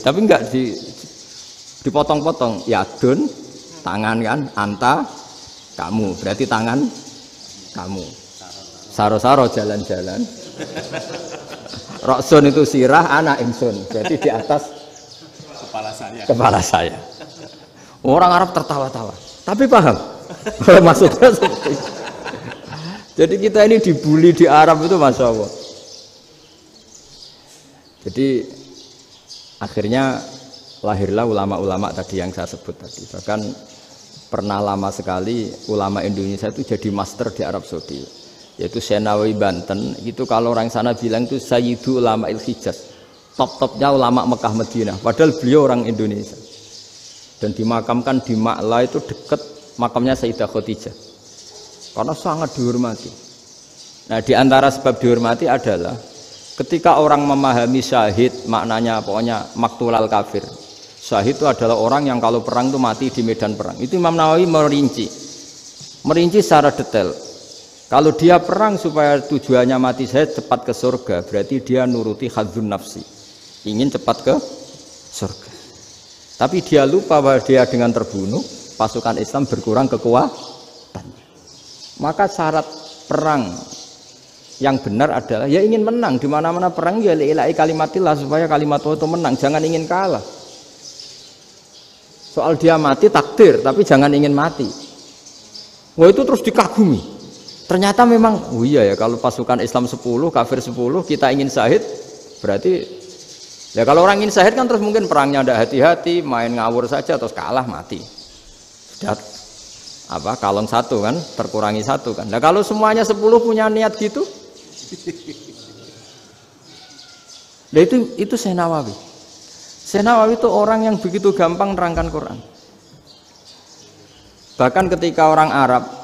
Tapi enggak dipotong-potong. Yadun tangan kan, anta kamu. Berarti tangan kamu. Saro-saro jalan-jalan. Roksun itu sirah, anak ingsun. Berarti di atas kepala saya. Orang Arab tertawa-tawa. Tapi paham. Maksudnya seperti itu. Jadi kita ini dibully di Arab itu Masya Allah. Jadi akhirnya lahirlah ulama-ulama tadi yang saya sebut tadi. Bahkan pernah lama sekali ulama Indonesia itu jadi master di Arab Saudi. Yaitu Senawi Banten. Itu kalau orang sana bilang itu Sayyidu Ulama Il-Hijaz. Top-topnya ulama Mekah Madinah. Padahal beliau orang Indonesia. Dan dimakamkan di Ma'la itu dekat makamnya Sayyidah Khadijah. Karena sangat dihormati. Nah, di antara sebab dihormati adalah ketika orang memahami syahid, maknanya pokoknya maktulal kafir. Syahid itu adalah orang yang kalau perang itu mati di medan perang. Itu Imam Nawawi merinci secara detail. Kalau dia perang supaya tujuannya mati syahid cepat ke surga, berarti dia nuruti hadzun nafsi, ingin cepat ke surga. Tapi dia lupa bahwa dia dengan terbunuh pasukan Islam berkurang kekuatannya. Maka syarat perang yang benar adalah ya ingin menang. Di mana-mana perang ya lillahi kalimatillah, supaya kalimat itu menang, jangan ingin kalah. Soal dia mati takdir, tapi jangan ingin mati. Wah, itu terus dikagumi. Ternyata memang oh iya ya, kalau pasukan Islam 10 kafir 10 kita ingin syahid, berarti ya kalau orang ingin syahid kan terus mungkin perangnya ada hati-hati, main ngawur saja terus kalah mati. Sudah apa kalong satu kan, terkurangi satu kan. Nah kalau semuanya 10 punya niat gitu, nah itu Syekh Nawawi. Syekh Nawawi itu orang yang begitu gampang nerangkan Quran. Bahkan ketika orang Arab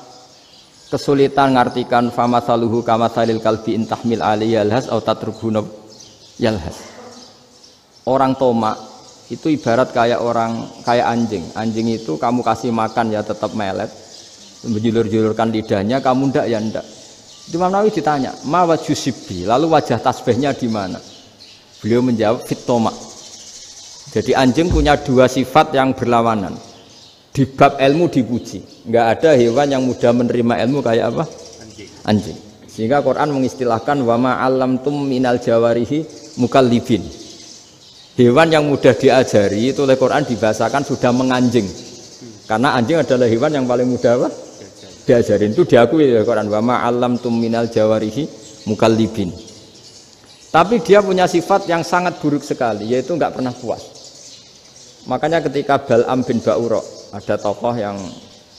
kesulitan ngartikan famathaluhu kamathalil kalbi intahmil alaihi yalhas au tatrukhu yalhas. Orang tomak itu ibarat kayak anjing. Anjing itu kamu kasih makan ya tetap melet, menjulur-julurkan lidahnya, kamu ndak ya ndak. Imam Nawawi ditanya, "Ma wajhusibi?" Lalu wajah tasbihnya di mana? Beliau menjawab, "Fit tomak." Jadi anjing punya dua sifat yang berlawanan. Di bab ilmu dipuji. Enggak ada hewan yang mudah menerima ilmu kayak apa? Anjing. Sehingga Quran mengistilahkan wa ma 'allamtum minal jawarihi mukallibin. Hewan yang mudah diajari itu oleh Quran dibahasakan sudah menganjing. Karena anjing adalah hewan yang paling mudah apa? Diajarin. Itu diakui oleh Quran wa ma 'allamtum minal jawarihi mukallibin. Tapi dia punya sifat yang sangat buruk sekali, yaitu enggak pernah puas. Makanya ketika Bal'am bin Ba'ura, ada tokoh yang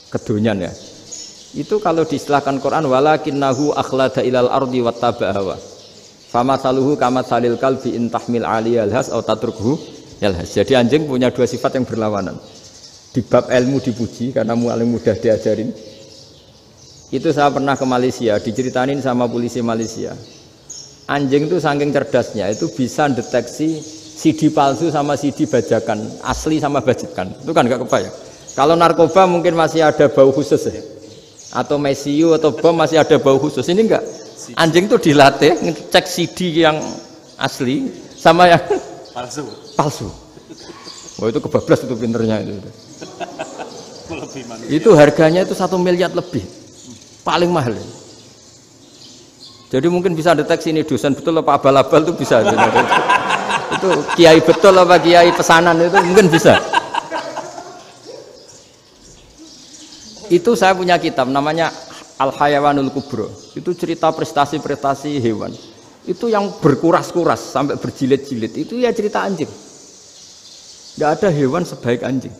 kedonyan ya, itu kalau diistilahkan Quran walakinnahu akhlada ilal ardi wattaba'a hawa famathaluhu kamathalil kalbi intahmil aliyal has atau tatrukhu yalhas. Jadi anjing punya dua sifat yang berlawanan. Di bab ilmu dipuji karena paling mudah diajarin. Itu saya pernah ke Malaysia, diceritain sama polisi Malaysia. Anjing itu saking cerdasnya itu bisa deteksi CD palsu sama CD bajakan, asli sama bajakan. Itu kan nggak kebayang. Kalau narkoba mungkin masih ada bau khusus ya, atau mesiu atau bom masih ada bau khusus. Ini enggak. Anjing itu dilatih ngecek CD yang asli sama yang palsu. Wah itu kebablas itu pinternya itu. Itu harganya itu 1 miliar lebih, paling mahal. Jadi mungkin bisa deteksi ini dosen betul apa abal-abal itu bisa. Itu kiai betul apa kiai pesanan itu mungkin bisa. Itu saya punya kitab namanya Al-Hayawanul Kubro. Itu cerita prestasi-prestasi hewan. Itu yang berkuras-kuras sampai berjilid-jilid. Itu ya cerita anjing. Tidak ada hewan sebaik anjing.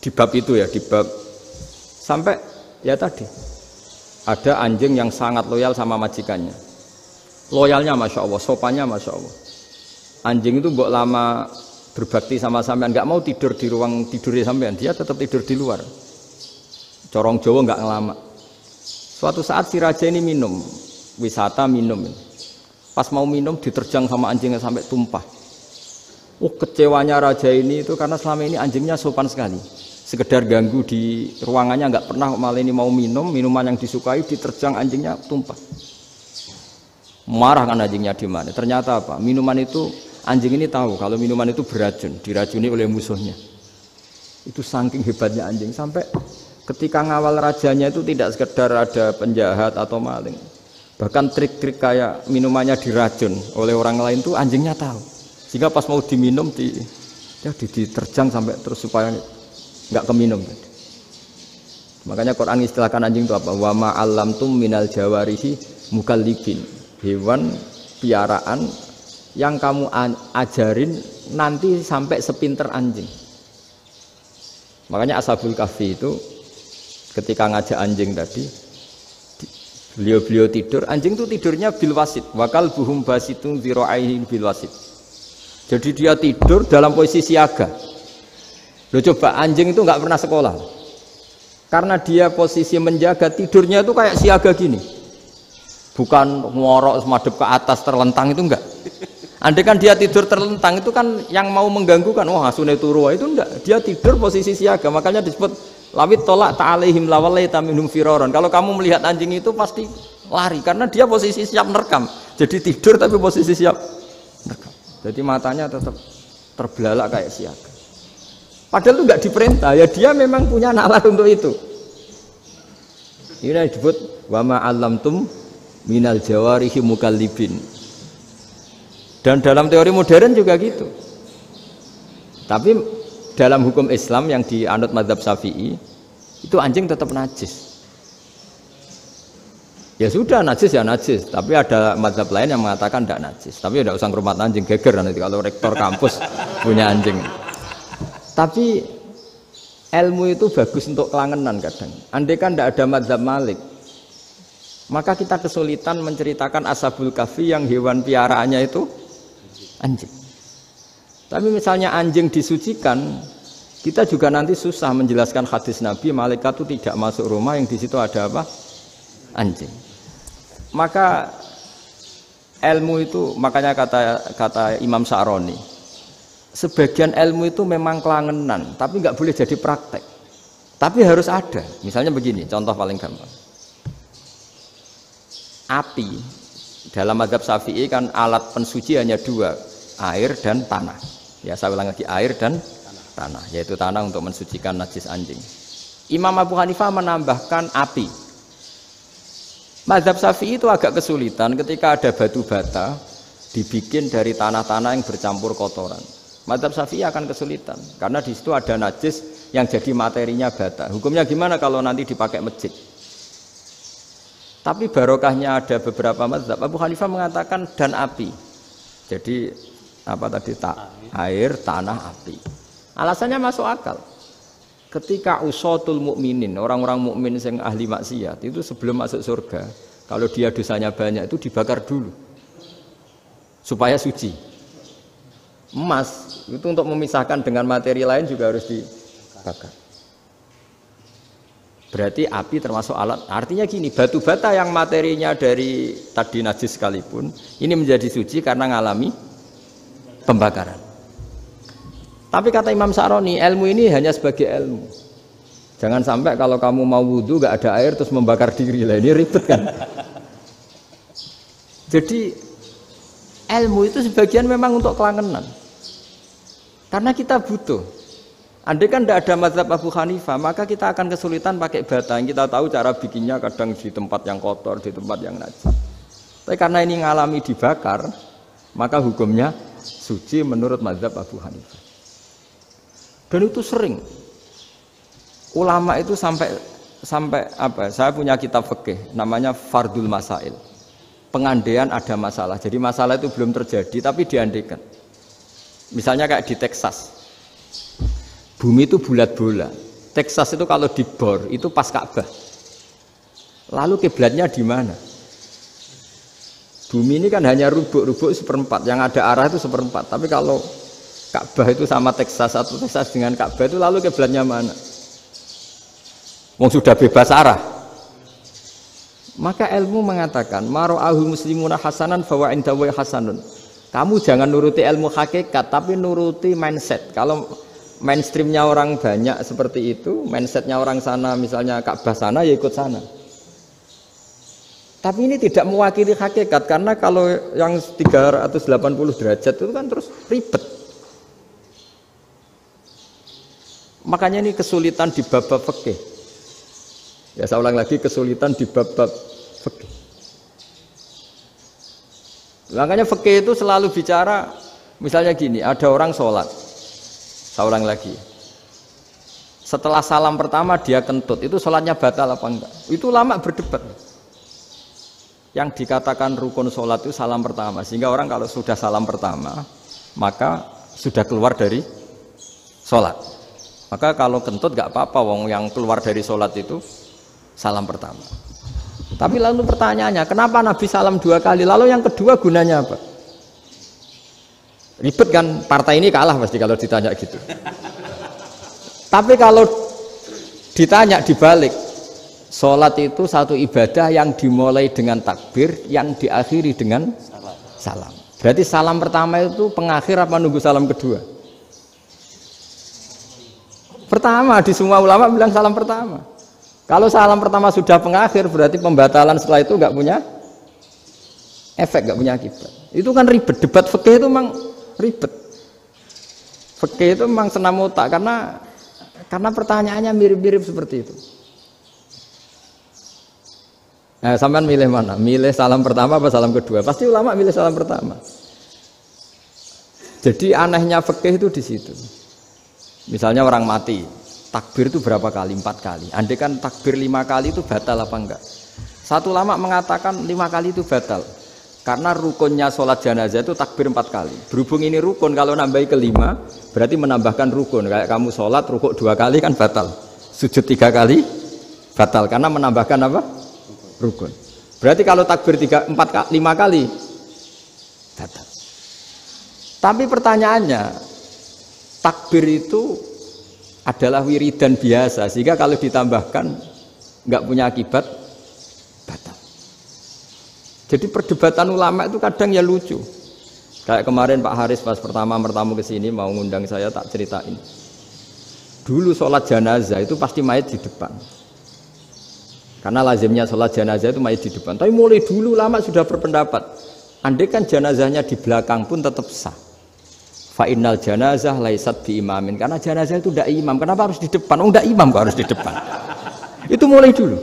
Di bab itu ya, di bab sampai ya tadi ada anjing yang sangat loyal sama majikannya. Loyalnya Masya Allah, sopannya Masya Allah. Anjing itu mbok lama berbakti sama sampean, nggak mau tidur di ruang tidurnya sampean, dia tetap tidur di luar. Corong Jawa nggak ngelama. Suatu saat si raja ini minum, wisata minum. Pas mau minum diterjang sama anjingnya sampai tumpah. Kecewanya raja ini itu karena selama ini anjingnya sopan sekali. Sekedar ganggu di ruangannya nggak pernah, malah ini mau minum, minuman yang disukai diterjang anjingnya tumpah. Marah kan anjingnya di mana? Ternyata apa? Minuman itu anjing ini tahu kalau minuman itu beracun, diracuni oleh musuhnya. Itu saking hebatnya anjing sampai ketika ngawal rajanya itu tidak sekedar ada penjahat atau maling. Bahkan trik-trik kayak minumannya diracun oleh orang lain tuh anjingnya tahu. Sehingga pas mau diminum diterjang sampai terus supaya nggak keminum. Makanya Quran istilahkan anjing itu apa? Wa ma 'allamtum minal jawarihi mukallibin. Hewan piaraan yang kamu ajarin nanti sampai sepinter anjing. Makanya Ashabul Kahfi itu ketika ngajak anjing tadi, beliau tidur, anjing itu tidurnya bil wasit, wakal buhum basitun zira'aihi bil wasit. Jadi dia tidur dalam posisi siaga. Loh coba anjing itu nggak pernah sekolah, karena dia posisi menjaga tidurnya itu kayak siaga gini, bukan ngorok semadep ke atas terlentang itu enggak. Andai kan dia tidur terlentang itu kan yang mau mengganggu kan, wah asune turu itu enggak. Dia tidur posisi siaga, makanya disebut lawit tolak ta'alaihim lawalaita minhum firaron. Kalau kamu melihat anjing itu pasti lari karena dia posisi siap merekam. Jadi tidur tapi posisi siap merekam. Jadi matanya tetap terbelalak kayak siaga. Padahal itu enggak diperintah, ya dia memang punya nalar untuk itu. Ini disebut wa ma 'allamtum minal jawarihi mukallibin. Dan dalam teori modern juga gitu. Tapi dalam hukum Islam yang dianut mazhab Syafi'i itu anjing tetap najis. Ya sudah najis ya najis, tapi ada mazhab lain yang mengatakan tidak najis. Tapi tidak usah ngurmat anjing, geger nanti kalau rektor kampus punya anjing. Tapi ilmu itu bagus untuk kelangenan kadang. Andai kan tidak ada mazhab Malik, maka kita kesulitan menceritakan Ashabul Kahfi yang hewan piaraannya itu anjing. Tapi misalnya anjing disucikan, kita juga nanti susah menjelaskan hadis Nabi malaikat itu tidak masuk rumah yang di situ ada apa? Anjing. Maka ilmu itu, makanya kata Imam Sa'roni, sebagian ilmu itu memang kelangenan, tapi nggak boleh jadi praktek. Tapi harus ada. Misalnya begini, contoh paling gampang. Api dalam mazhab Syafi'i kan alat pensuci hanya dua, air dan tanah. Ya saya ulang lagi, air dan tanah, yaitu tanah untuk mensucikan najis anjing. Imam Abu Hanifah menambahkan api. Mazhab Syafi'i itu agak kesulitan ketika ada batu bata dibikin dari tanah-tanah yang bercampur kotoran. Mazhab Syafi'i akan kesulitan karena di situ ada najis yang jadi materinya bata. Hukumnya gimana kalau nanti dipakai masjid? Tapi barokahnya ada beberapa mazhab. Abu Hanifah mengatakan dan api. Jadi apa tadi air, tanah, api. Alasannya masuk akal. Ketika usatul mukminin, orang-orang mukmin yang ahli maksiat itu sebelum masuk surga, kalau dia dosanya banyak itu dibakar dulu supaya suci. Emas itu untuk memisahkan dengan materi lain juga harus dibakar. Berarti api termasuk alat. Artinya gini, batu bata yang materinya dari tadi najis sekalipun ini menjadi suci karena ngalami pembakaran. Tapi kata Imam Sa'roni, ilmu ini hanya sebagai ilmu. Jangan sampai kalau kamu mau wudu gak ada air terus membakar diri lah, ini ribet kan. Jadi ilmu itu sebagian memang untuk kelangenan. Karena kita butuh. Andai kan tidak ada mazhab Abu Hanifah, maka kita akan kesulitan pakai bata. Yang kita tahu cara bikinnya kadang di tempat yang kotor, di tempat yang najis. Tapi karena ini ngalami dibakar, maka hukumnya suci menurut mazhab Abu Hanifah. Dan itu sering. Ulama itu sampai apa? Saya punya kitab fikih namanya Fardul Masail. Pengandaian ada masalah. Jadi masalah itu belum terjadi tapi diandaikan. Misalnya kayak di Texas. Bumi itu bulat bola. Texas itu kalau dibor itu pas Ka'bah. Lalu kiblatnya di mana? Bumi ini kan hanya rubuk-rubuk seperempat. Yang ada arah itu seperempat. Tapi kalau Ka'bah itu sama Texas atau Texas dengan Ka'bah itu lalu kiblatnya mana? Wong sudah bebas arah. Maka ilmu mengatakan maro'ahul muslimuna hasanan fawa indawa hasanun. Kamu jangan nuruti ilmu hakikat tapi nuruti mindset. Kalau mainstreamnya orang banyak seperti itu, mindsetnya orang sana misalnya Ka'bah sana ya ikut sana. Tapi ini tidak mewakili hakikat karena kalau yang 380 derajat itu kan terus ribet. Makanya ini kesulitan di bab-bab fikih. Ya saya ulang lagi, kesulitan di bab-bab fikih. Makanya fikih itu selalu bicara, misalnya gini, ada orang sholat. Saya ulang lagi. Setelah salam pertama dia kentut, itu sholatnya batal apa enggak? Itu lama berdebat. Yang dikatakan rukun sholat itu salam pertama. Sehingga orang kalau sudah salam pertama, maka sudah keluar dari sholat. Maka kalau kentut gak apa-apa, wong yang keluar dari sholat itu salam pertama. Tapi lalu pertanyaannya, kenapa Nabi salam 2 kali? Lalu yang kedua gunanya apa? Ribet kan, partai ini kalah pasti kalau ditanya gitu. Tapi kalau ditanya dibalik, sholat itu satu ibadah yang dimulai dengan takbir, yang diakhiri dengan salam. Berarti salam pertama itu pengakhir apa nunggu salam kedua? Pertama, di semua ulama bilang salam pertama. Kalau salam pertama sudah pengakhir, berarti pembatalan setelah itu nggak punya efek, nggak punya akibat. Itu kan ribet. Debat fikih itu memang ribet. Fikih itu memang senam otak karena pertanyaannya mirip-mirip seperti itu. Nah, sampean milih mana? Milih salam pertama apa salam kedua? Pasti ulama milih salam pertama. Jadi anehnya fikih itu di situ. Misalnya orang mati, takbir itu berapa kali? 4 kali. Andai kan takbir 5 kali itu batal apa enggak? Satu ulama mengatakan 5 kali itu batal. Karena rukunnya sholat jenazah itu takbir 4 kali. Berhubung ini rukun, kalau nambahi ke 5, berarti menambahkan rukun. Kayak kamu sholat, rukuk 2 kali kan batal. Sujud 3 kali, batal. Karena menambahkan apa? Rukun. Berarti kalau takbir 5 kali, batal. Tapi pertanyaannya, takbir itu adalah wiridan biasa, sehingga kalau ditambahkan nggak punya akibat, batal. Jadi perdebatan ulama itu kadang ya lucu. Kayak kemarin Pak Haris pas pertama bertamu ke sini mau ngundang saya, tak ceritain. Dulu sholat jenazah itu pasti mayat di depan. Karena lazimnya sholat jenazah itu mayat di depan. Tapi mulai dulu ulama sudah berpendapat, andai kan jenazahnya di belakang pun tetap sah. Fa'innal janazah laisat bi imamin, karena jenazah itu tidak imam. Kenapa harus di depan? Oh, tidak imam kok harus di depan. Itu mulai dulu.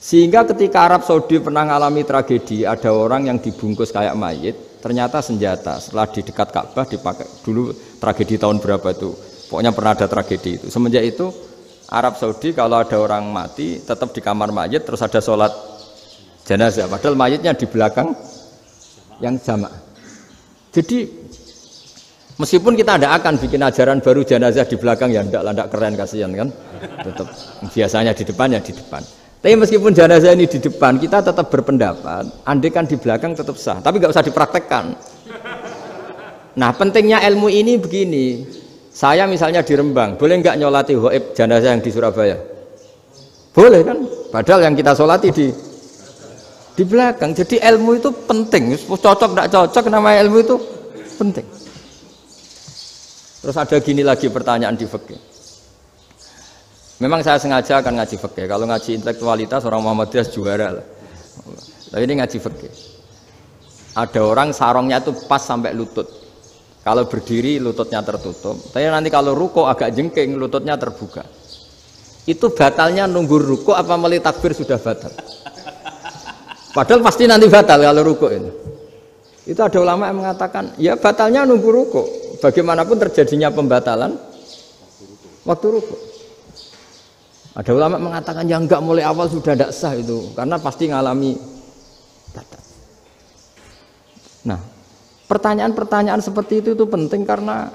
Sehingga ketika Arab Saudi pernah mengalami tragedi, ada orang yang dibungkus kayak mayit, ternyata senjata. Setelah di dekat Ka'bah dipakai. Dulu tragedi tahun berapa itu? Pokoknya pernah ada tragedi itu. Semenjak itu Arab Saudi kalau ada orang mati tetap di kamar mayit, terus ada sholat jenazah. Padahal mayitnya di belakang yang jamaah. Jadi meskipun kita tidak akan bikin ajaran baru jenazah di belakang, ya tidak keren, kasihan kan. Tetap biasanya di depan ya di depan. Tapi meskipun jenazah ini di depan, kita tetap berpendapat andai kan di belakang tetap sah, tapi nggak usah dipraktekkan. Nah, pentingnya ilmu ini begini. Saya misalnya di Rembang, boleh nggak nyolati ghaib jenazah yang di Surabaya? Boleh kan? Padahal yang kita sholati di belakang. Jadi ilmu itu penting. Cocok tidak cocok, namanya ilmu itu penting. Terus ada gini lagi pertanyaan di fikih. Memang saya sengaja akan ngaji fikih. Kalau ngaji intelektualitas orang Muhammadiyah juara lah. Tapi ini ngaji fikih. Ada orang sarongnya itu pas sampai lutut. Kalau berdiri lututnya tertutup. Tapi nanti kalau ruko agak jengking lututnya terbuka. Itu batalnya nunggu ruko apa mulai takbir sudah batal? Padahal pasti nanti batal kalau rukuk ini. Itu ada ulama yang mengatakan, ya batalnya nunggu rukuk. Bagaimanapun terjadinya pembatalan waktu rukuk. Ada ulama mengatakan, ya enggak, mulai awal sudah tidak sah itu, karena pasti ngalami batal. Nah, pertanyaan-pertanyaan seperti itu penting karena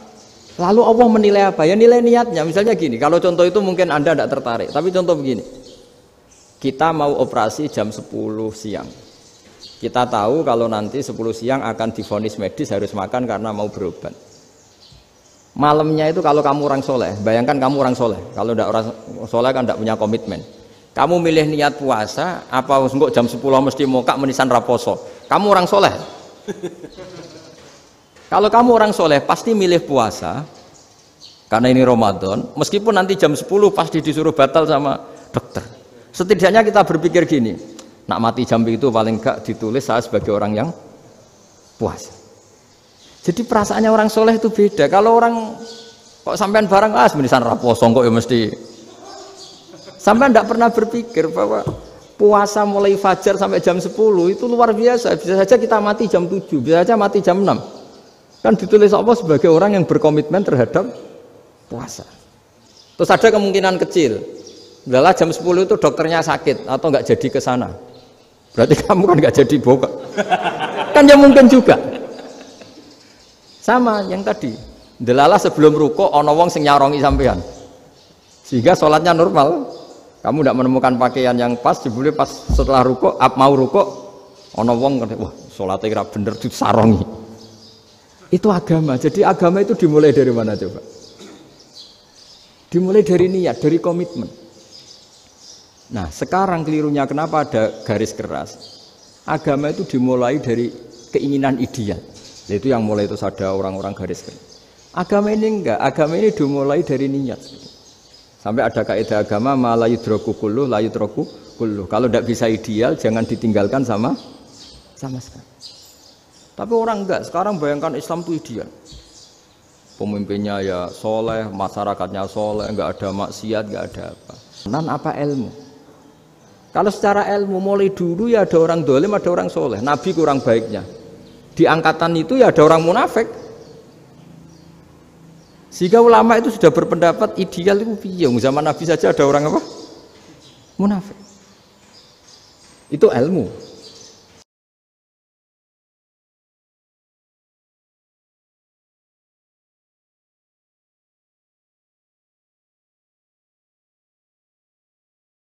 lalu Allah menilai apa? Ya nilai niatnya. Misalnya gini, kalau contoh itu mungkin Anda tidak tertarik, tapi contoh begini. Kita mau operasi jam 10 siang. Kita tahu kalau nanti 10 siang akan divonis medis harus makan karena mau berobat. Malamnya itu kalau kamu orang soleh, bayangkan kamu orang soleh. Kalau tidak orang soleh kan tidak punya komitmen. Kamu milih niat puasa, apa enggak jam 10 mesti mokak menisan raposo. Kamu orang soleh. Kalau kamu orang soleh pasti milih puasa karena ini Ramadan. Meskipun nanti jam 10 pasti disuruh batal sama dokter. Setidaknya kita berpikir gini, Nak mati jam itu paling gak ditulis saya sebagai orang yang puasa. Jadi perasaannya orang soleh itu beda. Kalau orang kok sampean barang semenisan raposo kok ya mesti. Sampean tidak pernah berpikir bahwa puasa mulai fajar sampai jam 10 itu luar biasa. Bisa saja kita mati jam 7, bisa saja mati jam 6. Kan ditulis Allah sebagai orang yang berkomitmen terhadap puasa. Terus ada kemungkinan kecil. Udahlah jam 10 itu dokternya sakit atau nggak jadi ke sana. Berarti kamu kan nggak jadi boga. Kan ya mungkin juga. Sama yang tadi. Delala sebelum ruko ana wong sing nyarongi sampean. Sehingga sholatnya normal. Kamu tidak menemukan pakaian yang pas, jebule pas setelah ruko, mau ruko, ana wong wah sholatnya kira bener disarongi. Itu agama. Jadi agama itu dimulai dari mana coba? Dimulai dari niat, dari komitmen. Nah, sekarang kelirunya kenapa ada garis keras? Agama itu dimulai dari keinginan ideal. Itu yang mulai itu ada orang-orang garis keras. Agama ini enggak, agama ini dimulai dari niat. Sampai ada kaidah agama la yudroku kulluh, la yudroku kulluh. Kalau tidak bisa ideal, jangan ditinggalkan sama sekali. Tapi orang enggak, sekarang bayangkan Islam itu ideal. Pemimpinnya ya soleh, masyarakatnya soleh, enggak ada maksiat, enggak ada apa. Nan apa ilmu? Kalau secara ilmu mulai dulu ya ada orang dolim, ada orang soleh. Nabi kurang baiknya. Di angkatan itu ya ada orang munafik. Sehingga ulama itu sudah berpendapat ideal itu piye? Zaman Nabi saja ada orang apa? Munafik. Itu ilmu.